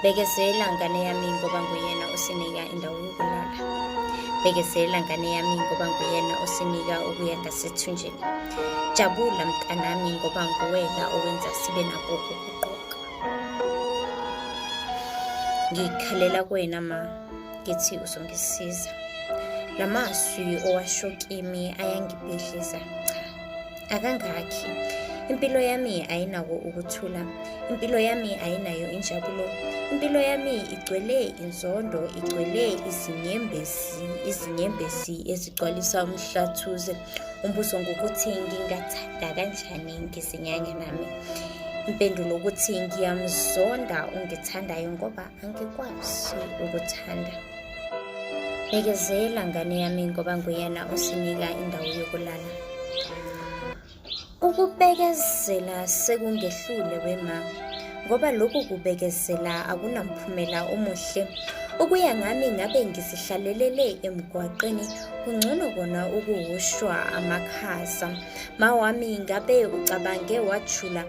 Bekezela ngane yami ngoba nguyena osinika indawo yokulala. Bekezela ngane yami ngoba nguyena osinika okuya ngasethunjini. Jabula mntanami ngoba nguwena owenza sibe nakho ukuqoqa. Ngikhalela kuwena ma, ngithi uzongisiza. La mazwi owasho kimi ayangibhidliza. Cha, akangakhi. Impilo yami ayinako ukuthula. Impilo yami ayinayo injabulo. Impilo yami igcwele inzondo, igcwele izinyembezi ezigcwalisa umhlathuze. Umbuzo ngokuthi ngingathanda kanjani ngizinyanya nami. Impendulo ukuthi ngiyamzonda ungithandayo ngoba angikwazi ukuthanda. Bekezela ngane yami ngoba nguyena osinika indawo yokulala. Ukubekezela sekungehlule wema, ngoba lokhu kubekezela akunamphumela omuhle. Ukuya ngami ngabe ngizihlalelele emgwaqeni kungcono kona ukuhushwa amakhaza. Ma wami ngabe ucabange wajula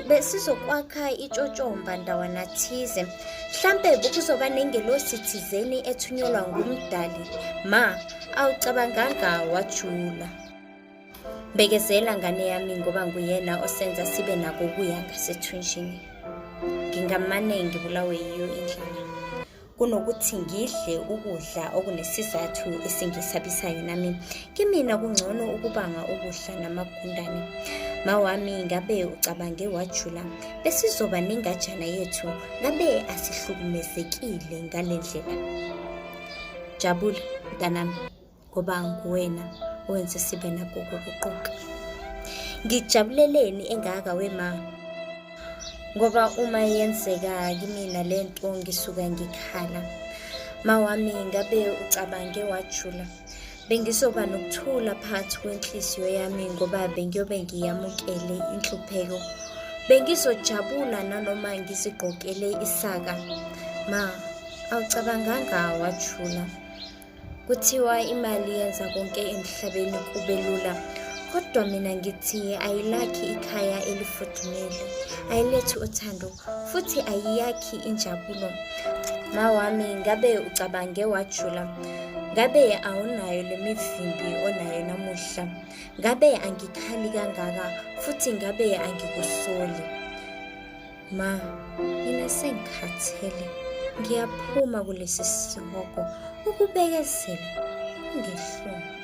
besizokwakha itshotshomba ndawana thize. Mhlampe bekuzoba nengelosi thizeni ethunyelwa ngumdali. Ma, awucabanganga wajula. Bekezela ngane yami ngoba nguyena osenza sibe nako ukuya ngasethunjini. Ngingamane ngibulawe yiyo indlala kunokuthi ngidle ukudla okunesizathu esingisabisayo nami. Kimina kungcono ukubanga ukudla namagundane. Ma wami ngabe ucabange wajula besizoba nengajana yethu, ngabe asihlukumezekile ngale ndlela. Jabula mntanami ngoba nguwena owenze sibe nakho ukuqoqa. Ngijabuleleni engaka wema, ngoba uma yenzeka kimina lento ngisuka ngikhala. Ma wami ngabe ucabange wajula bengizoba nokuthula phakathi kwenhliziyo yami ngoba bengiyobe ngiyamukele inhlupheko. Bengizojabula nanoma ngizigqokele isaka. Ma, awucabanganga wajula. Kuthiwa imali yenza konke emhlabeni kube lula, kodwa mina ngithi ayilakhi ikhaya elifudumele, ayilethi uthando futhi ayiyakhi injabulo. Ma wami ngabe ucabange wajula, ngabe awunayo le mivimbi onayo namuhla, ngabe angikhali kangaka futhi ngabe angikusoli. Ma, mina sengikhathele, ngiyaphuma kulesi sihoko. Ukubekezela kungehlungu.